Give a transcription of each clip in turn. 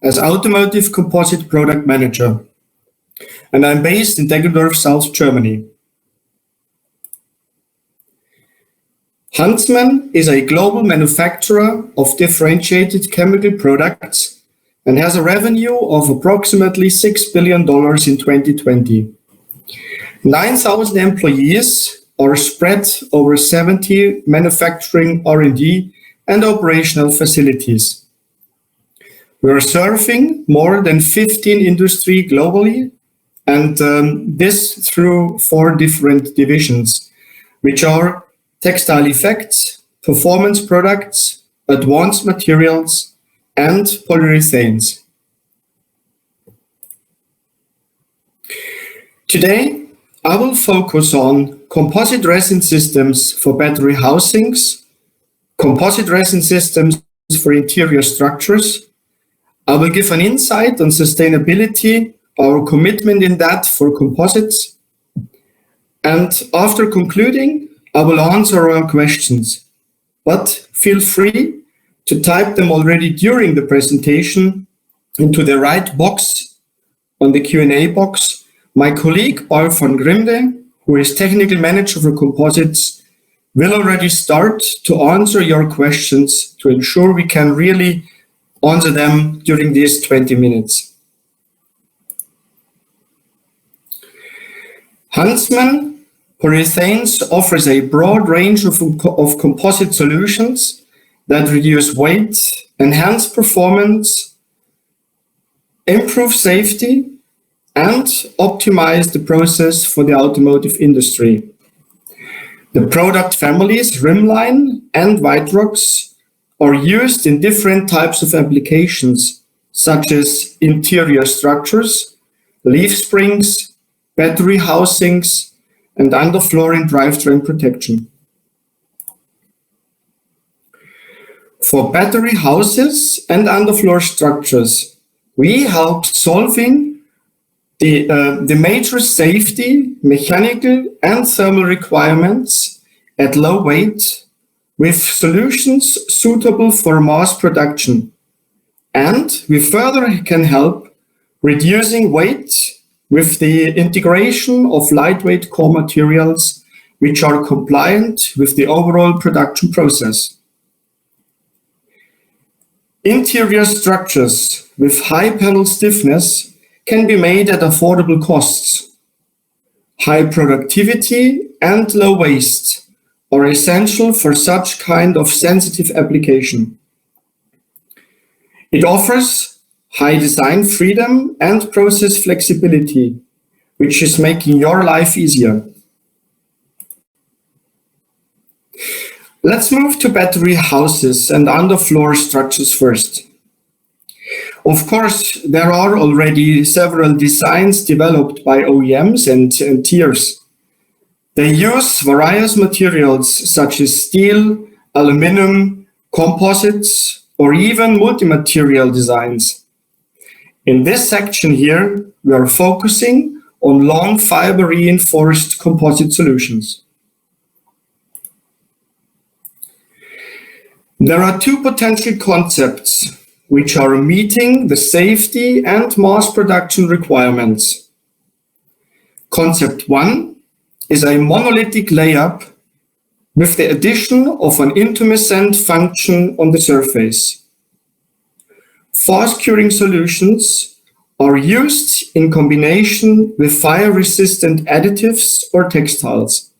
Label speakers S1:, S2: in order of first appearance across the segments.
S1: as Automotive Composite Product Manager, and I'm based in Deggendorf, South Germany. Huntsman is a global manufacturer of differentiated chemical products and has a revenue of approximately $6 billion in 2020. 9,000 employees are spread over 70 manufacturing, R&D, and operational facilities. We are serving more than 15 industries globally, and this through 4 different divisions, which are textile effects, performance products, advanced materials, and polyurethanes. Today, I will focus on composite resin systems for battery housings, composite resin systems for interior structures. I will give an insight on sustainability, our commitment in that for composites. And after concluding, I will answer our questions, but feel free to type them already during the presentation into the right box on the Q&A box. My colleague, Paul von Grimde, who is Technical Manager for Composites, will already start to answer your questions to ensure we can really answer them during these 20 minutes. Huntsman Polyurethanes offers a broad range of composite solutions that reduce weight, enhance performance, improve safety, and optimize the process for the automotive industry. The product families Rimline and Whiterox are used in different types of applications, such as interior structures, leaf springs, battery housings, and underfloor and drivetrain protection. For battery houses and underfloor structures, we help solving the major safety, mechanical, and thermal requirements at low weight with solutions suitable for mass production. And we further can help reducing weight with the integration of lightweight core materials, which are compliant with the overall production process. Interior structures with high panel stiffness can be made at affordable costs. High productivity and low waste are essential for such kind of sensitive application. It offers high design freedom and process flexibility, which is making your life easier. Let's move to battery houses and underfloor structures first. Of course, there are already several designs developed by OEMs and tiers. They use various materials such as steel, aluminum, composites, or even multi-material designs. In this section here, we are focusing on long fiber reinforced composite solutions. There are 2 potential concepts which are meeting the safety and mass production requirements. Concept 1 is a monolithic layup with the addition of an intumescent function on the surface. Fast curing solutions are used in combination with fire-resistant additives or textiles.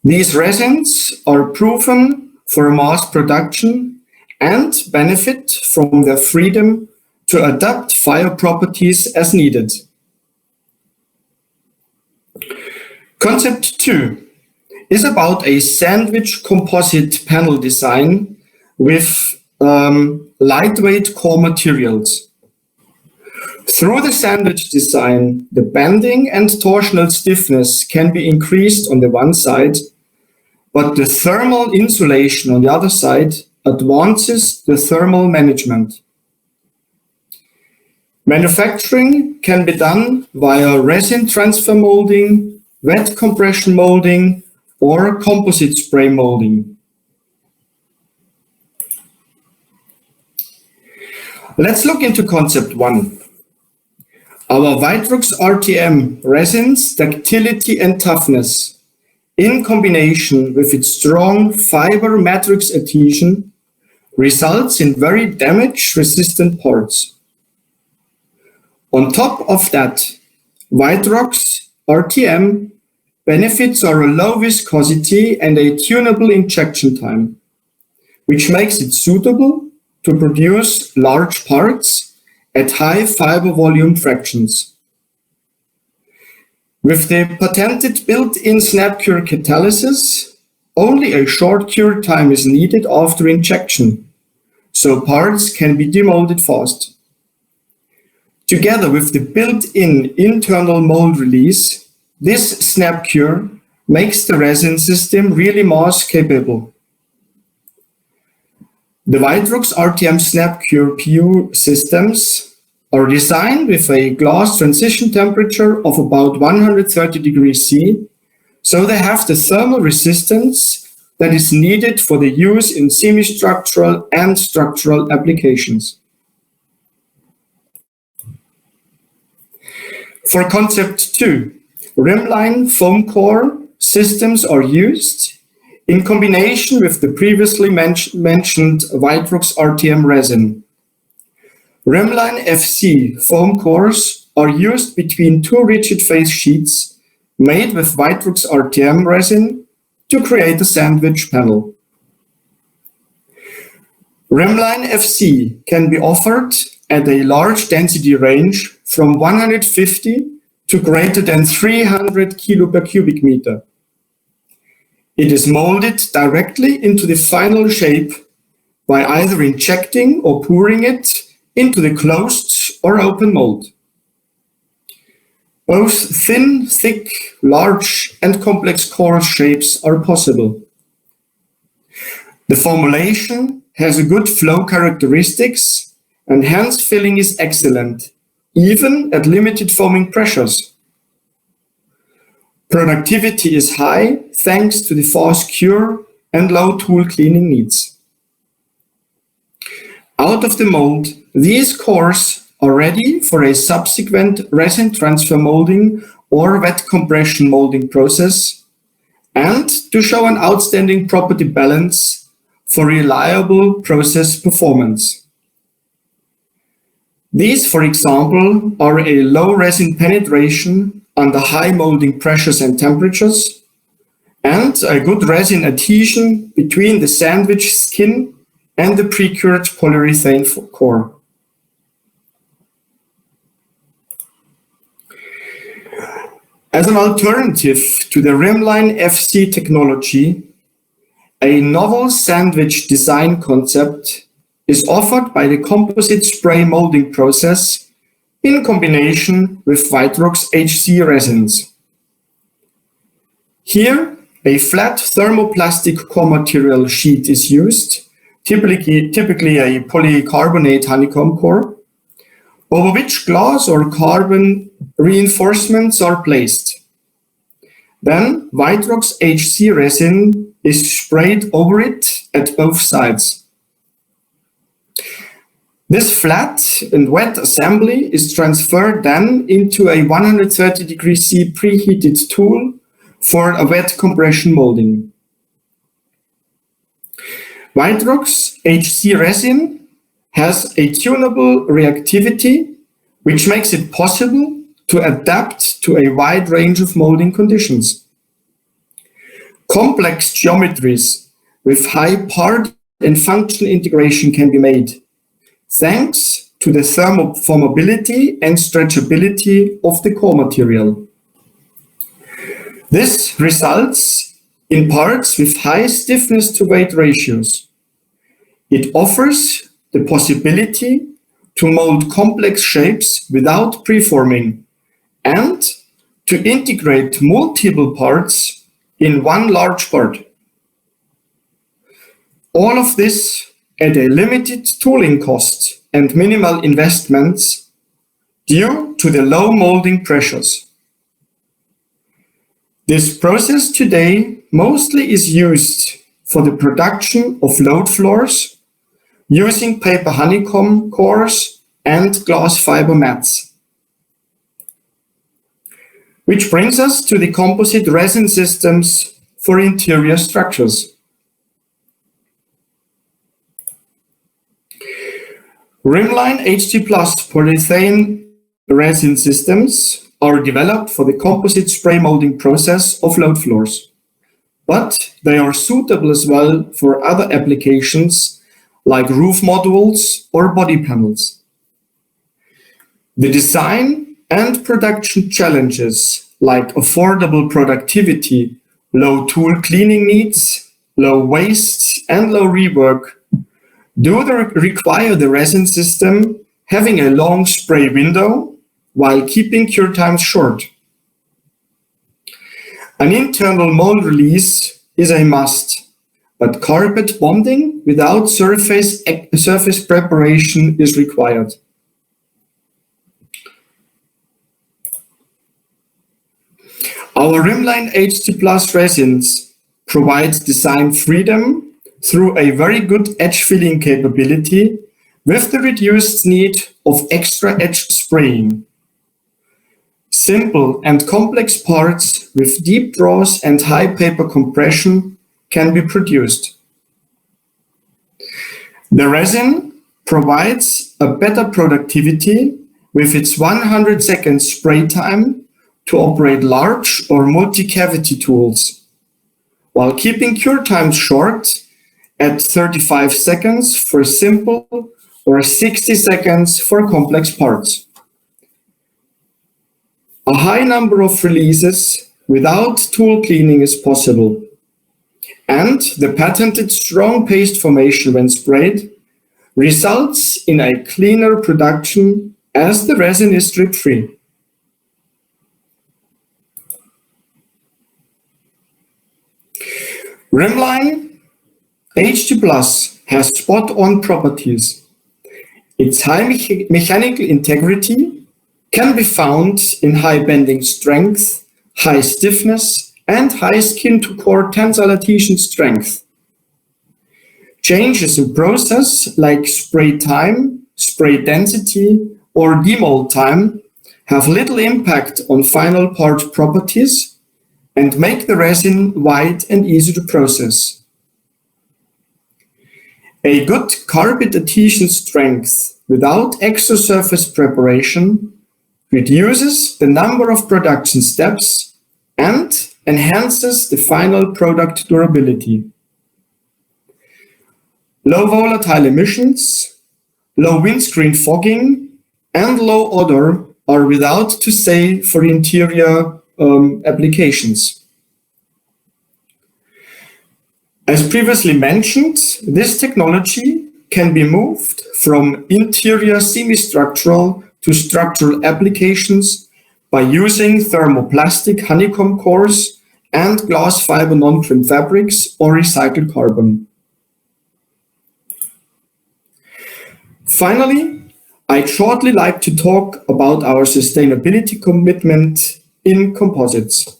S1: These resins are proven for mass production and benefit from their freedom to adapt fire properties as needed. Concept 2 is about a sandwich composite panel design with lightweight core materials. Through the sandwich design, the bending and torsional stiffness can be increased on the one side, but the thermal insulation on the other side advances the thermal management. Manufacturing can be done via resin transfer molding, wet compression molding, or composite spray molding. Let's look into concept 1. Our Vitrox RTM resin's ductility and toughness, in combination with its strong fiber matrix adhesion, results in very damage-resistant parts. On top of that, Vitrox RTM benefits are a low viscosity and a tunable injection time, which makes it suitable to produce large parts at high fiber volume fractions. With the patented built-in snap cure catalysis, only a short cure time is needed after injection, so parts can be demolded fast. Together with the built-in internal mold release, this snap cure makes the resin system really mass capable. The Vitrox RTM snap cure PU systems are designed with a glass transition temperature of about 130 degrees C, so they have the thermal resistance that is needed for the use in semi-structural and structural applications. For concept 2, rimline foam core systems are used in combination with the previously mentioned Vitrox RTM resin. Rimline FC foam cores are used between two rigid face sheets made with Vitrox RTM resin to create a sandwich panel. Rimline FC can be offered at a large density range from 150 to greater than 300 kilo per cubic meter. It is molded directly into the final shape by either injecting or pouring it into the closed or open mold. Both thin, thick, large, and complex core shapes are possible. The formulation has a good flow characteristics and hence filling is excellent, even at limited foaming pressures. Productivity is high thanks to the fast cure and low tool cleaning needs. Out of the mold, these cores are ready for a subsequent resin transfer molding or wet compression molding process and to show an outstanding property balance for reliable process performance. These, for example, are a low resin penetration under high molding pressures and temperatures, and a good resin adhesion between the sandwich skin and the pre-cured polyurethane core. As an alternative to the rimline FC technology, a novel sandwich design concept is offered by the composite spray molding process in combination with Vitrox HC resins. Here, a flat thermoplastic core material sheet is used, typically a polycarbonate honeycomb core, over which glass or carbon reinforcements are placed. Then Vitrox HC resin is sprayed over it at both sides. This flat and wet assembly is transferred then into a 130 degrees C preheated tool for a wet compression molding. Vitrox HC resin has a tunable reactivity, which makes it possible to adapt to a wide range of molding conditions. Complex geometries with high part and function integration can be made, thanks to the thermoformability and stretchability of the core material. This results in parts with high stiffness to weight ratios. It offers the possibility to mold complex shapes without preforming and to integrate multiple parts in one large part. All of this at a limited tooling cost and minimal investments due to the low molding pressures. This process today mostly is used for the production of load floors, using paper honeycomb cores and glass fiber mats. Which brings us to the composite resin systems for interior structures. Rimline HT+ polyurethane resin systems are developed for the composite spray molding process of load floors, but they are suitable as well for other applications like roof modules or body panels. The design and production challenges like affordable productivity, low tool cleaning needs, low waste, and low rework do require the resin system having a long spray window while keeping cure times short. An internal mold release is a must, but carpet bonding without surface preparation is required. Our Rimline HT+ resins provide design freedom through a very good edge filling capability with the reduced need of extra edge spraying. Simple and complex parts with deep draws and high paper compression can be produced. The resin provides a better productivity with its 100 seconds spray time to operate large or multi-cavity tools, while keeping cure times short at 35 seconds for simple or 60 seconds for complex parts. A high number of releases without tool cleaning is possible, and the patented strong paste formation when sprayed results in a cleaner production as the resin is drip-free. Rimline HT+ has spot-on properties. Its high mechanical integrity can be found in high bending strength, high stiffness, and high skin-to-core tensile adhesion strength. Changes in process like spray time, spray density, or demold time have little impact on final part properties and make the resin wide and easy to process. A good carpet adhesion strength without extra surface preparation reduces the number of production steps and enhances the final product durability. Low volatile emissions, low windscreen fogging, and low odor are without to say for interior applications. As previously mentioned, this technology can be moved from interior semi-structural to structural applications by using thermoplastic honeycomb cores and glass fiber non-trim fabrics or recycled carbon. Finally, I'd shortly like to talk about our sustainability commitment in composites.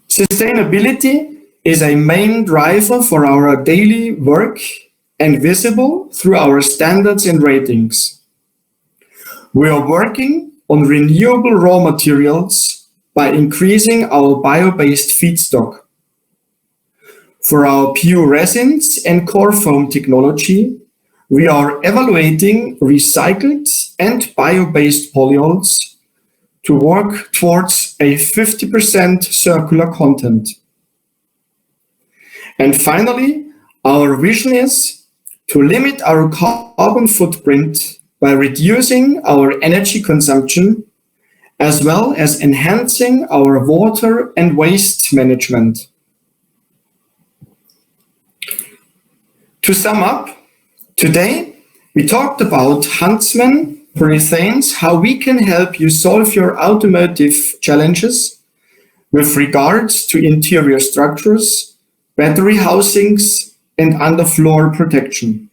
S1: Sustainability is a main driver for our daily work and visible through our standards and ratings. We are working on renewable raw materials by increasing our bio-based feedstock. For our pure resins and core foam technology, we are evaluating recycled and bio-based polyols to work towards a 50% circular content. And finally, our vision is to limit our carbon footprint by reducing our energy consumption, as well as enhancing our water and waste management. To sum up, today we talked about Huntsman polyurethanes, how we can help you solve your automotive challenges with regards to interior structures, battery housings, and underfloor protection.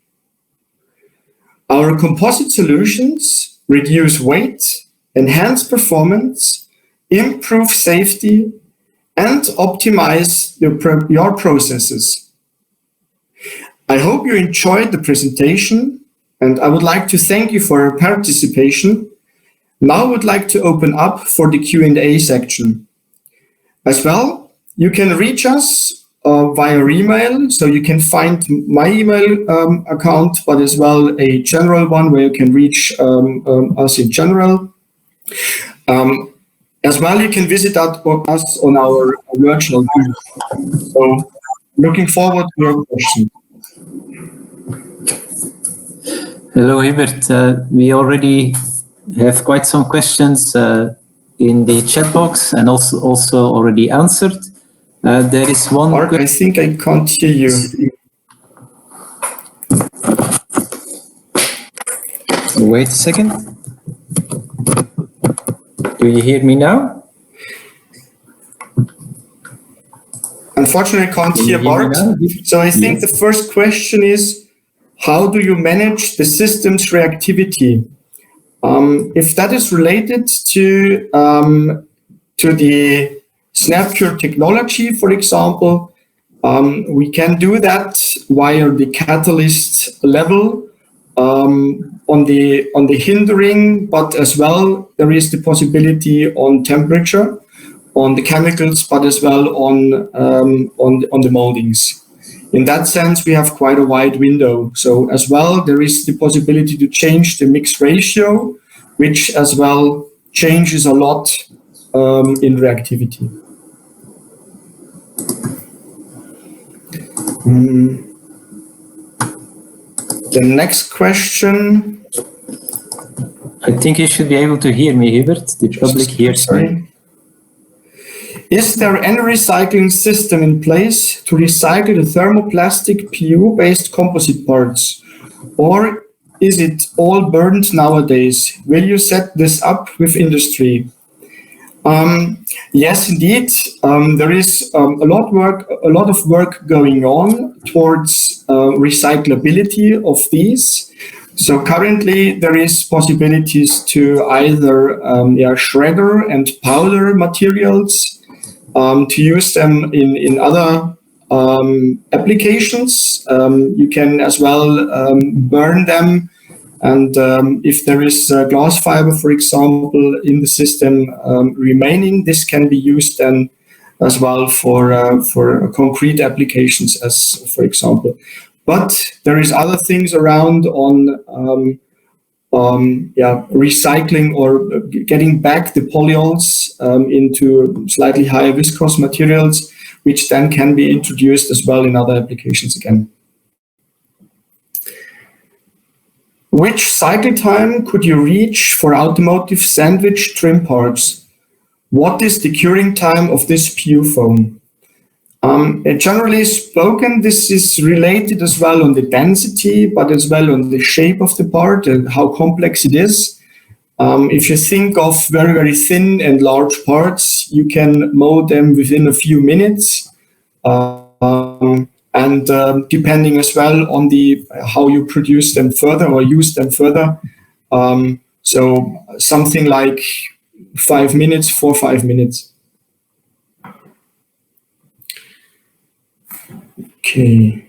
S1: Our composite solutions reduce weight, enhance performance, improve safety, and optimize your processes. I hope you enjoyed the presentation, and I would like to thank you for your participation. Now I would like to open up for the Q&A section. As well, you can reach us via email, so you can find my email account, but as well a general one where you can reach us in general. As well, you can visit us on our virtual booth. So, looking forward to your questions.
S2: Hello, Hubert. We already have quite some questions in the chat box and also already answered. There is one.
S1: Mark, I think I can't hear you.
S2: Wait a second. Do you hear me now?
S1: Unfortunately, I can't hear Bart. So I think the first question is, how do you manage the system's reactivity? If that is related to the SnapCure technology, for example, we can do that via the catalyst level on the hindering, but as well there is the possibility on temperature, on the chemicals, but as well on the moldings. In that sense, we have quite a wide window. So as well, there is the possibility to change the mix ratio, which as well changes a lot in reactivity. The next question.
S2: I think you should be able to hear me, Hubert. The public hears me.
S1: Is there any recycling system in place to recycle the thermoplastic PU-based composite parts? Or is it all burned nowadays? Will you set this up with industry? Yes, indeed. There is a lot of work going on towards recyclability of these. So currently there is possibilities to either shredder and powder materials, to use them in other applications. You can as well burn them, and if there is glass fiber, for example, in the system remaining, this can be used then as well for concrete applications, as for example. But there is other things around on recycling or getting back the polyols into slightly higher viscose materials, which then can be introduced as well in other applications again. Which cycle time could you reach for automotive sandwich trim parts? What is the curing time of this PU foam? Generally spoken, this is related as well on the density, but as well on the shape of the part and how complex it is. If you think of very, very thin and large parts, you can mold them within a few minutes. And depending as well on how you produce them further or use them further. So something like 5 minutes, 4 or 5 minutes. Okay.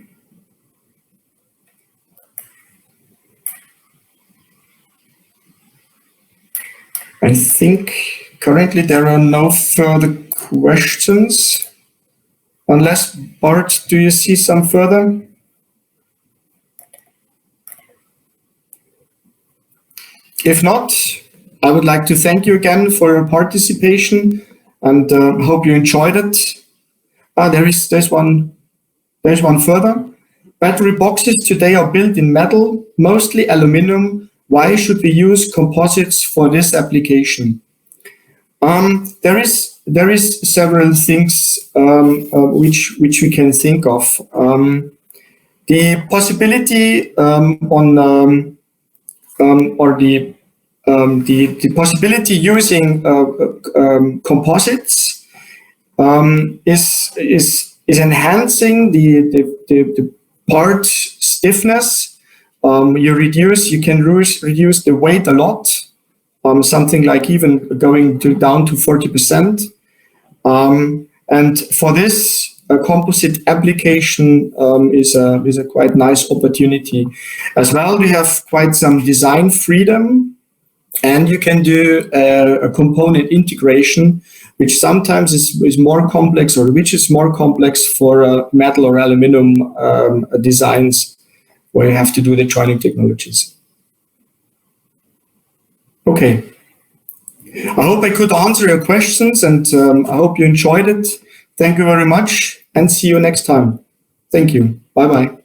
S1: I think currently there are no further questions. Unless, Bart, do you see some further? If not, I would like to thank you again for your participation and hope you enjoyed it. There's one further. Battery boxes today are built in metal, mostly aluminum. Why should we use composites for this application? There is several things which we can think of. The possibility the possibility using composites is enhancing the part stiffness. You can reduce the weight a lot. Something like even going down to 40%. And for this, a composite application is a quite nice opportunity. As well, we have quite some design freedom, and you can do a component integration, which sometimes is more complex, or which is more complex for metal or aluminum designs, where you have to do the joining technologies. Okay. I hope I could answer your questions, and I hope you enjoyed it. Thank you very much, and see you next time. Thank you. Bye-bye.